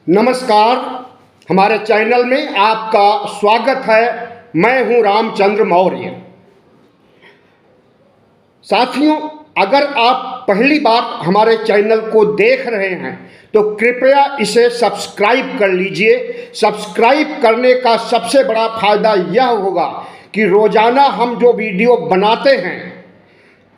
नमस्कार। हमारे चैनल में आपका स्वागत है। मैं हूं रामचंद्र मौर्य। साथियों, अगर आप पहली बार हमारे चैनल को देख रहे हैं तो कृपया इसे सब्सक्राइब कर लीजिए। सब्सक्राइब करने का सबसे बड़ा फायदा यह होगा कि रोजाना हम जो वीडियो बनाते हैं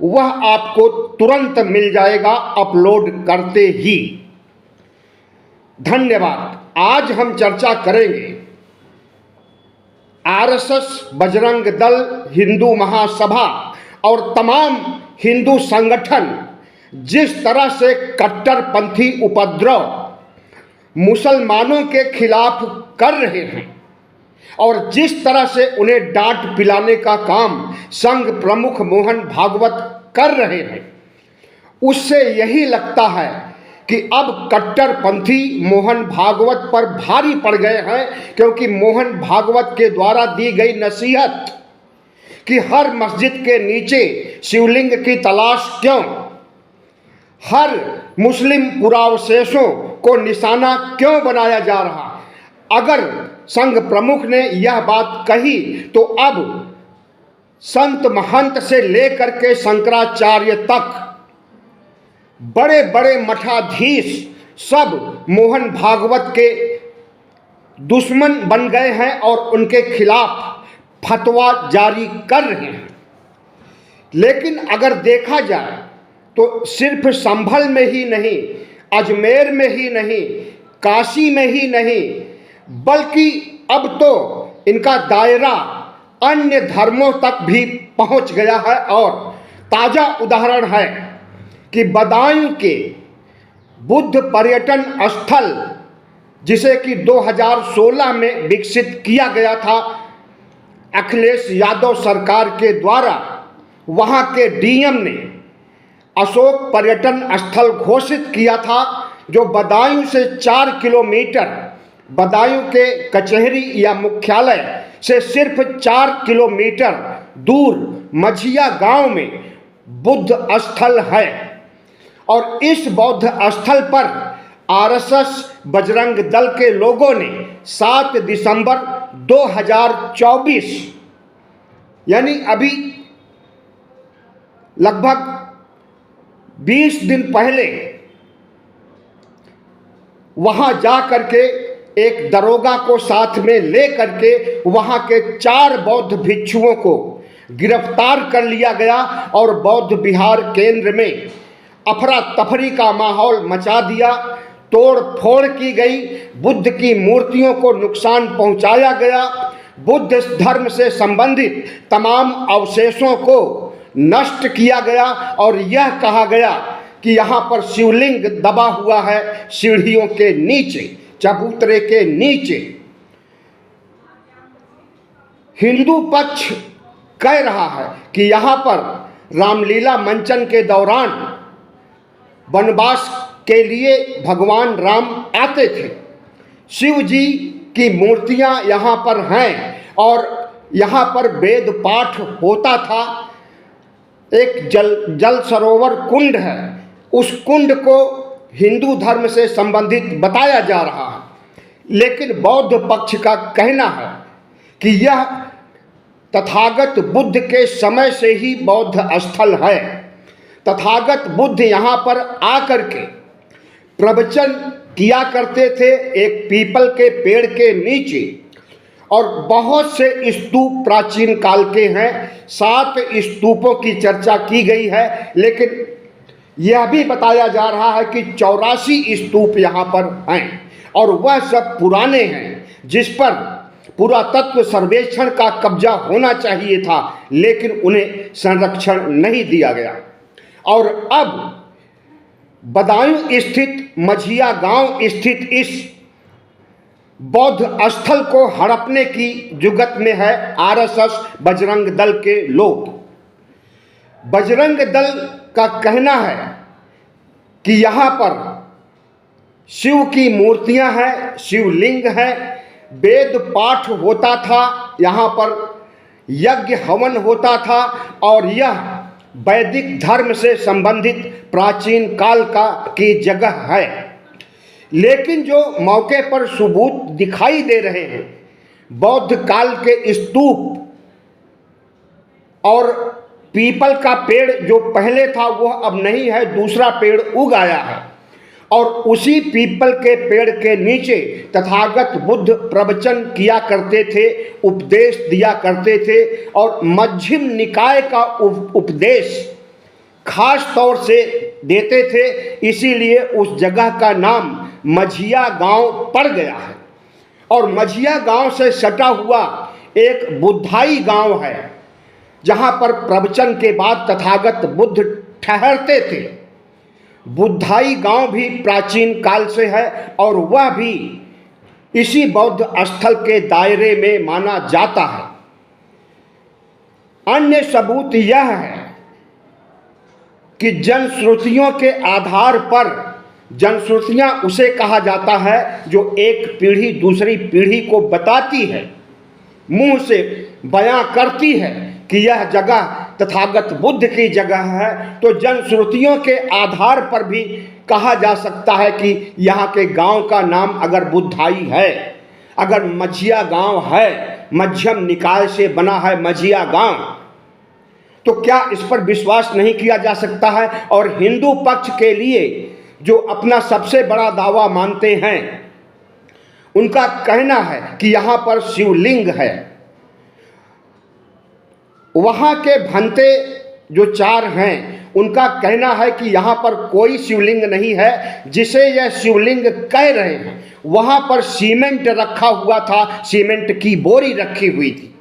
वह आपको तुरंत मिल जाएगा अपलोड करते ही। धन्यवाद। आज हम चर्चा करेंगे आरएसएस, बजरंग दल, हिंदू महासभा और तमाम हिंदू संगठन जिस तरह से कट्टरपंथी उपद्रव मुसलमानों के खिलाफ कर रहे हैं और जिस तरह से उन्हें डांट पिलाने का काम संघ प्रमुख मोहन भागवत कर रहे हैं, उससे यही लगता है कि अब कट्टरपंथी मोहन भागवत पर भारी पड़ गए हैं, क्योंकि मोहन भागवत के द्वारा दी गई नसीहत कि हर मस्जिद के नीचे शिवलिंग की तलाश क्यों, हर मुस्लिम पुरावशेषों को निशाना क्यों बनाया जा रहा। अगर संघ प्रमुख ने यह बात कही तो अब संत महंत से लेकर के शंकराचार्य तक बड़े बड़े मठाधीश सब मोहन भागवत के दुश्मन बन गए हैं और उनके खिलाफ फतवा जारी कर रहे हैं। लेकिन अगर देखा जाए तो सिर्फ संभल में ही नहीं, अजमेर में ही नहीं, काशी में ही नहीं, बल्कि अब तो इनका दायरा अन्य धर्मों तक भी पहुंच गया है। और ताजा उदाहरण है कि बदायूं के बुद्ध पर्यटन स्थल, जिसे कि 2016 में विकसित किया गया था अखिलेश यादव सरकार के द्वारा, वहां के डीएम ने अशोक पर्यटन स्थल घोषित किया था, जो बदायूं से 4 किलोमीटर, बदायूं के कचहरी या मुख्यालय से सिर्फ 4 किलोमीटर दूर मझिया गांव में बुद्ध स्थल है। और इस बौद्ध स्थल पर आरएसएस बजरंग दल के लोगों ने 7 दिसंबर 2024 यानी अभी लगभग 20 दिन पहले वहां जा करके एक दरोगा को साथ में ले करके वहां के 4 बौद्ध भिक्षुओं को गिरफ्तार कर लिया गया और बौद्ध विहार केंद्र में अफरा तफरी का माहौल मचा दिया। तोड़ फोड़ की गई, बुद्ध की मूर्तियों को नुकसान पहुंचाया गया, बुद्ध धर्म से संबंधित तमाम अवशेषों को नष्ट किया गया और यह कहा गया कि यहाँ पर शिवलिंग दबा हुआ है सीढ़ियों के नीचे, चबूतरे के नीचे। हिंदू पक्ष कह रहा है कि यहाँ पर रामलीला मंचन के दौरान वनवास के लिए भगवान राम आते थे। शिव जी की मूर्तियां यहाँ पर हैं और यहाँ पर वेद पाठ होता था। एक जल सरोवर कुंड है, उस कुंड को हिंदू धर्म से संबंधित बताया जा रहा है। लेकिन बौद्ध पक्ष का कहना है कि यह तथागत बुद्ध के समय से ही बौद्ध स्थल है। तथागत बुद्ध यहाँ पर आकर के प्रवचन किया करते थे एक पीपल के पेड़ के नीचे, और बहुत से स्तूप प्राचीन काल के हैं। 7 स्तूपों की चर्चा की गई है, लेकिन यह भी बताया जा रहा है कि 84 स्तूप यहाँ पर हैं और वह सब पुराने हैं, जिस पर पुरातत्व सर्वेक्षण का कब्जा होना चाहिए था, लेकिन उन्हें संरक्षण नहीं दिया गया। और अब बदायूं स्थित मझिया गांव स्थित इस बौद्ध स्थल को हड़पने की जुगत में है आरएसएस बजरंग दल के लोग। बजरंग दल का कहना है कि यहाँ पर शिव की मूर्तियां हैं, शिवलिंग है, वेद पाठ होता था, यहाँ पर यज्ञ हवन होता था और यह वैदिक धर्म से संबंधित प्राचीन काल की जगह है। लेकिन जो मौके पर सबूत दिखाई दे रहे हैं, बौद्ध काल के स्तूप और पीपल का पेड़ जो पहले था वह अब नहीं है, दूसरा पेड़ उग आया है और उसी पीपल के पेड़ के नीचे तथागत बुद्ध प्रवचन किया करते थे, उपदेश दिया करते थे और मध्यम निकाय का उपदेश खास तौर से देते थे। इसीलिए उस जगह का नाम मझिया गांव पड़ गया है। और मझिया गांव से सटा हुआ एक बुद्धाई गांव है जहां पर प्रवचन के बाद तथागत बुद्ध ठहरते थे। बुद्धाई गांव भी प्राचीन काल से है और वह भी इसी बौद्ध स्थल के दायरे में माना जाता है। अन्य सबूत यह है कि जनश्रुतियों के आधार पर, जनश्रुतियां उसे कहा जाता है जो एक पीढ़ी दूसरी पीढ़ी को बताती है, मुंह से बयां करती है कि यह जगह तथागत बुद्ध की जगह है। तो जनश्रुतियों के आधार पर भी कहा जा सकता है कि यहाँ के गांव का नाम अगर बुद्धाई है, अगर मझिया गांव है, मध्यम निकाय से बना है मझिया गांव, तो क्या इस पर विश्वास नहीं किया जा सकता है? और हिंदू पक्ष के लिए जो अपना सबसे बड़ा दावा मानते हैं, उनका कहना है कि यहाँ पर शिवलिंग है। वहाँ के भंते जो चार हैं उनका कहना है कि यहाँ पर कोई शिवलिंग नहीं है, जिसे यह शिवलिंग कह रहे हैं वहाँ पर सीमेंट रखा हुआ था, सीमेंट की बोरी रखी हुई थी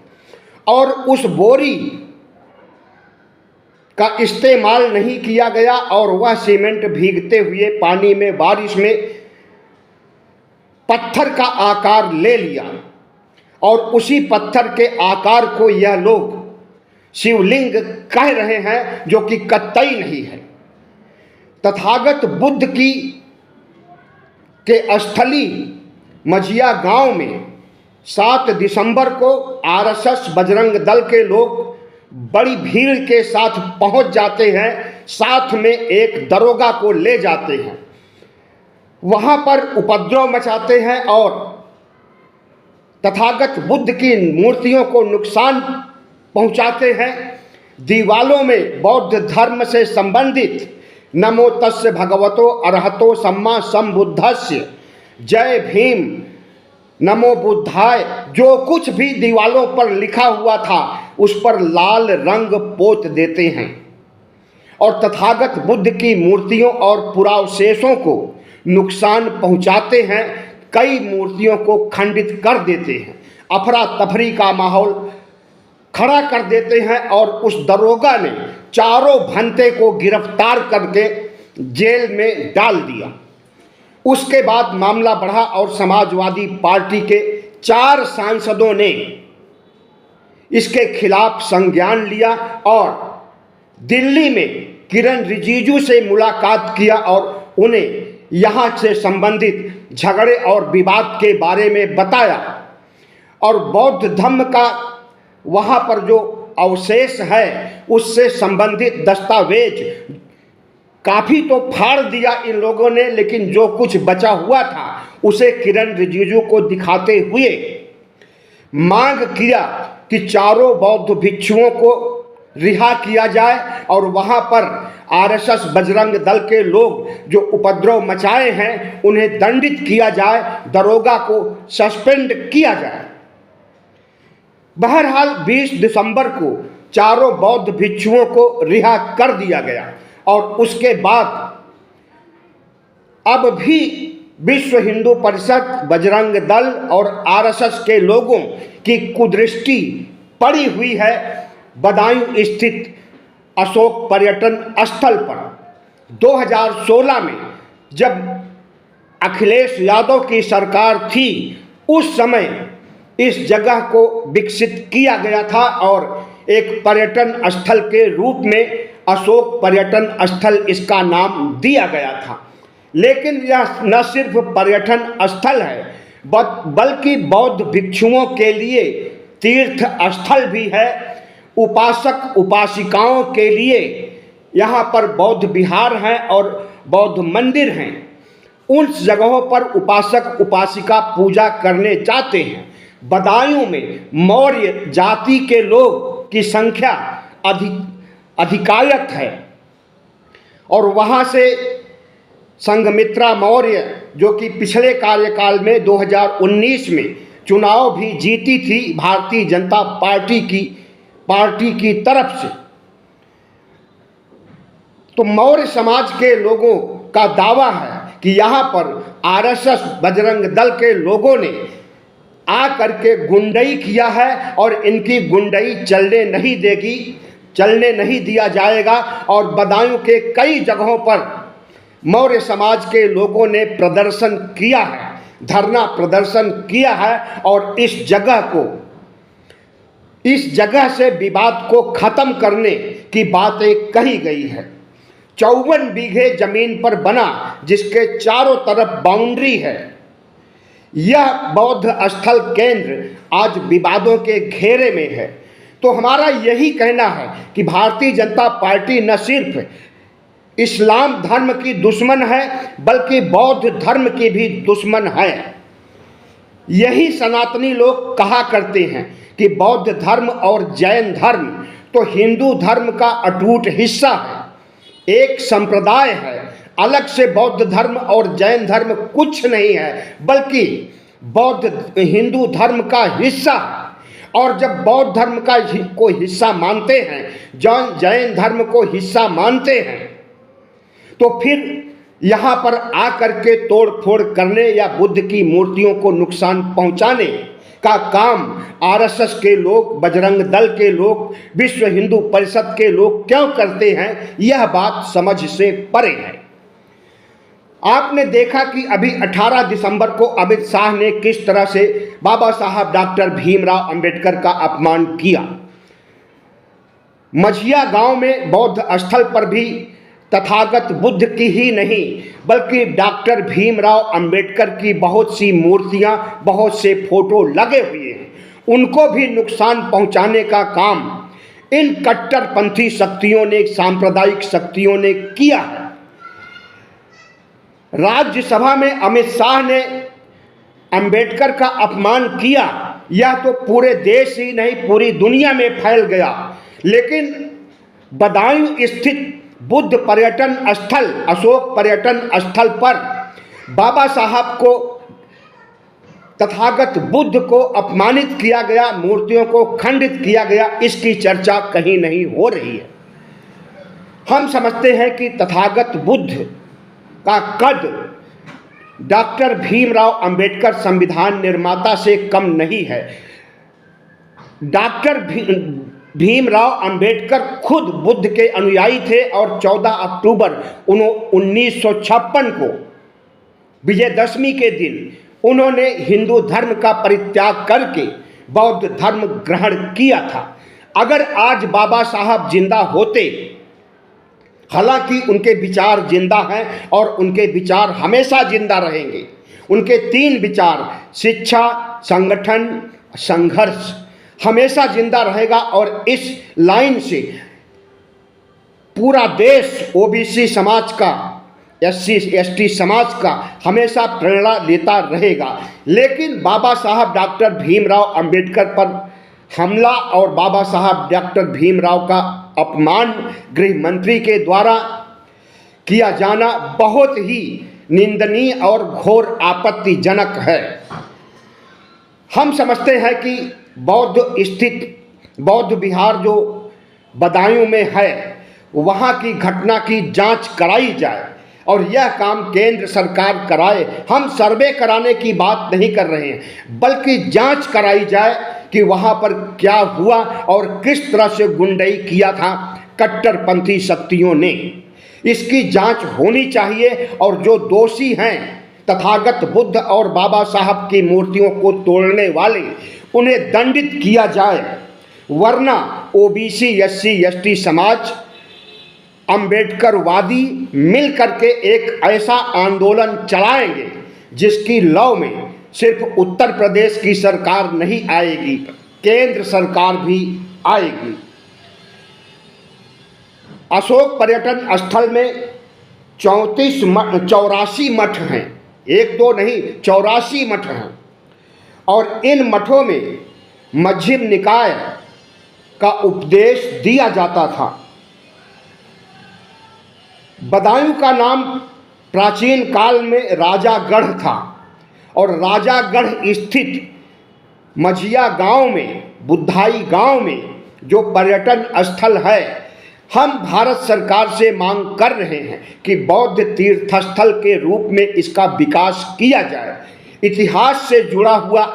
और उस बोरी का इस्तेमाल नहीं किया गया और वह सीमेंट भीगते हुए पानी में, बारिश में पत्थर का आकार ले लिया और उसी पत्थर के आकार को यह लोग शिवलिंग कह रहे हैं, जो कि कतई नहीं है। तथागत बुद्ध की के स्थली मझिया गांव में 7 दिसंबर को आरएसएस बजरंग दल के लोग बड़ी भीड़ के साथ पहुंच जाते हैं, साथ में एक दरोगा को ले जाते हैं, वहां पर उपद्रव मचाते हैं और तथागत बुद्ध की मूर्तियों को नुकसान पहुंचाते हैं। दीवालों में बौद्ध धर्म से संबंधित नमो तस्य भगवतो अरहतो सम्मा संबुद्धस्य, जय भीम, नमो बुद्धाय, जो कुछ भी दीवालों पर लिखा हुआ था उस पर लाल रंग पोत देते हैं और तथागत बुद्ध की मूर्तियों और पुरावशेषों को नुकसान पहुंचाते हैं, कई मूर्तियों को खंडित कर देते हैं, अफरा तफरी का माहौल खड़ा कर देते हैं और उस दरोगा ने चारों भंते को गिरफ्तार करके जेल में डाल दिया। उसके बाद मामला बढ़ा और समाजवादी पार्टी के 4 सांसदों ने इसके खिलाफ संज्ञान लिया और दिल्ली में किरण रिजिजू से मुलाकात किया और उन्हें यहाँ से संबंधित झगड़े और विवाद के बारे में बताया और बौद्ध धर्म का वहाँ पर जो अवशेष है उससे संबंधित दस्तावेज काफ़ी तो फाड़ दिया इन लोगों ने, लेकिन जो कुछ बचा हुआ था उसे किरण रिजिजू को दिखाते हुए मांग किया कि चारों बौद्ध भिक्षुओं को रिहा किया जाए और वहाँ पर आरएसएस बजरंग दल के लोग जो उपद्रव मचाए हैं उन्हें दंडित किया जाए, दरोगा को सस्पेंड किया जाए। बहरहाल 20 दिसंबर को चारों बौद्ध भिक्षुओं को रिहा कर दिया गया और उसके बाद अब भी विश्व हिंदू परिषद, बजरंग दल और आरएसएस के लोगों की कुदृष्टि पड़ी हुई है बदायूं स्थित अशोक पर्यटन स्थल पर। 2016 में जब अखिलेश यादव की सरकार थी उस समय इस जगह को विकसित किया गया था और एक पर्यटन स्थल के रूप में अशोक पर्यटन स्थल इसका नाम दिया गया था। लेकिन यह न सिर्फ पर्यटन स्थल है बल्कि बौद्ध भिक्षुओं के लिए तीर्थ स्थल भी है। उपासक उपासिकाओं के लिए यहाँ पर बौद्ध विहार हैं और बौद्ध मंदिर हैं उन जगहों पर उपासक उपासिका पूजा करने जाते हैं। बदायूं में मौर्य जाति के लोग की संख्या अधिकायत है और वहाँ से संघमित्रा मौर्य जो कि पिछले कार्यकाल में 2019 में चुनाव भी जीती थी भारतीय जनता पार्टी की तरफ से। तो मौर्य समाज के लोगों का दावा है कि यहाँ पर आरएसएस बजरंग दल के लोगों ने आकर के गुंडई किया है और इनकी गुंडई चलने नहीं दिया जाएगा। और बदायूं के कई जगहों पर मौर्य समाज के लोगों ने प्रदर्शन किया है, धरना प्रदर्शन किया है और इस जगह से विवाद को खत्म करने की बातें कही गई है। 54 बीघे जमीन पर बना जिसके चारों तरफ बाउंड्री है, यह बौद्ध स्थल केंद्र आज विवादों के घेरे में है। तो हमारा यही कहना है कि भारतीय जनता पार्टी न सिर्फ इस्लाम धर्म की दुश्मन है बल्कि बौद्ध धर्म की भी दुश्मन है। यही सनातनी लोग कहा करते हैं कि बौद्ध धर्म और जैन धर्म तो हिंदू धर्म का अटूट हिस्सा है, एक संप्रदाय है। अलग से बौद्ध धर्म और जैन धर्म कुछ नहीं है बल्कि बौद्ध हिंदू धर्म का हिस्सा है। और जब बौद्ध धर्म को हिस्सा मानते हैं, जैन धर्म को हिस्सा मानते हैं, तो फिर यहाँ पर आकर के तोड़ फोड़ करने या बुद्ध की मूर्तियों को नुकसान पहुँचाने का काम आरएसएस के लोग, बजरंग दल के लोग, विश्व हिंदू परिषद के लोग क्यों करते हैं, यह बात समझ से परे है। आपने देखा कि अभी 18 दिसंबर को अमित शाह ने किस तरह से बाबा साहब डॉक्टर भीमराव अंबेडकर का अपमान किया। मझिया गांव में बौद्ध स्थल पर भी तथागत बुद्ध की ही नहीं बल्कि डॉक्टर भीमराव अंबेडकर की बहुत सी मूर्तियां, बहुत से फोटो लगे हुए हैं, उनको भी नुकसान पहुंचाने का काम इन कट्टरपंथी शक्तियों ने, सांप्रदायिक शक्तियों ने किया है। राज्यसभा में अमित शाह ने अंबेडकर का अपमान किया, यह तो पूरे देश ही नहीं पूरी दुनिया में फैल गया। लेकिन बदायूं स्थित बुद्ध पर्यटन स्थल, अशोक पर्यटन स्थल पर बाबा साहब को, तथागत बुद्ध को अपमानित किया गया, मूर्तियों को खंडित किया गया, इसकी चर्चा कहीं नहीं हो रही है। हम समझते हैं कि तथागत बुद्ध का कद डॉक्टर भीमराव अंबेडकर संविधान निर्माता से कम नहीं है। डॉक्टर भीमराव अंबेडकर खुद बुद्ध के अनुयायी थे और 14 अक्टूबर 1956 को विजयदशमी के दिन उन्होंने हिंदू धर्म का परित्याग करके बौद्ध धर्म ग्रहण किया था। अगर आज बाबा साहब जिंदा होते, हालांकि उनके विचार जिंदा हैं और उनके विचार हमेशा जिंदा रहेंगे। उनके 3 विचार, शिक्षा, संगठन, संघर्ष, हमेशा जिंदा रहेगा और इस लाइन से पूरा देश ओबीसी समाज का, एससी एसटी समाज का हमेशा प्रेरणा लेता रहेगा। लेकिन बाबा साहब डॉक्टर भीमराव अंबेडकर पर हमला और बाबा साहब डॉक्टर भीमराव का अपमान गृह मंत्री के द्वारा किया जाना बहुत ही निंदनीय और घोर आपत्तिजनक है। हम समझते हैं कि बौद्ध विहार जो बदायूं में है, वहाँ की घटना की जांच कराई जाए और यह काम केंद्र सरकार कराए। हम सर्वे कराने की बात नहीं कर रहे हैं बल्कि जांच कराई जाए कि वहाँ पर क्या हुआ और किस तरह से गुंडई किया था कट्टरपंथी शक्तियों ने। इसकी जांच होनी चाहिए और जो दोषी हैं तथागत बुद्ध और बाबा साहब की मूर्तियों को तोड़ने वाले, उन्हें दंडित किया जाए, वरना ओबीसी एससी एसटी समाज अंबेडकरवादी मिल करके एक ऐसा आंदोलन चलाएंगे जिसकी लौ में सिर्फ उत्तर प्रदेश की सरकार नहीं आएगी, केंद्र सरकार भी आएगी। अशोक पर्यटन स्थल में 84 मठ हैं। एक दो नहीं, 84 मठ हैं। और इन मठों में मध्यम निकाय का उपदेश दिया जाता था। बदायूं का नाम प्राचीन काल में राजागढ़ था और राजागढ़ स्थित मझिया गांव में, बुद्धाई गांव में जो पर्यटन स्थल है, हम भारत सरकार से मांग कर रहे हैं कि बौद्ध तीर्थस्थल के रूप में इसका विकास किया जाए। इतिहास से जुड़ा हुआ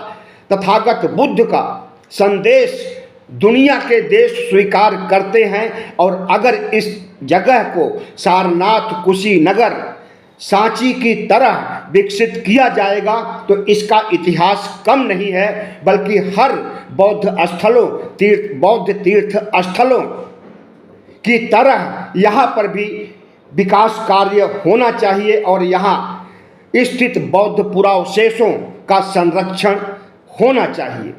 तथागत बुद्ध का संदेश दुनिया के देश स्वीकार करते हैं और अगर इस जगह को सारनाथ, कुशीनगर, सांची की तरह विकसित किया जाएगा तो इसका इतिहास कम नहीं है, बल्कि हर बौद्ध तीर्थ स्थलों की तरह यहाँ पर भी विकास कार्य होना चाहिए और यहाँ स्थित बौद्ध पुरावशेषों का संरक्षण होना चाहिए।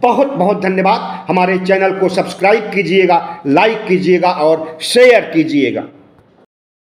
बहुत बहुत धन्यवाद। हमारे चैनल को सब्सक्राइब कीजिएगा, लाइक कीजिएगा और शेयर कीजिएगा।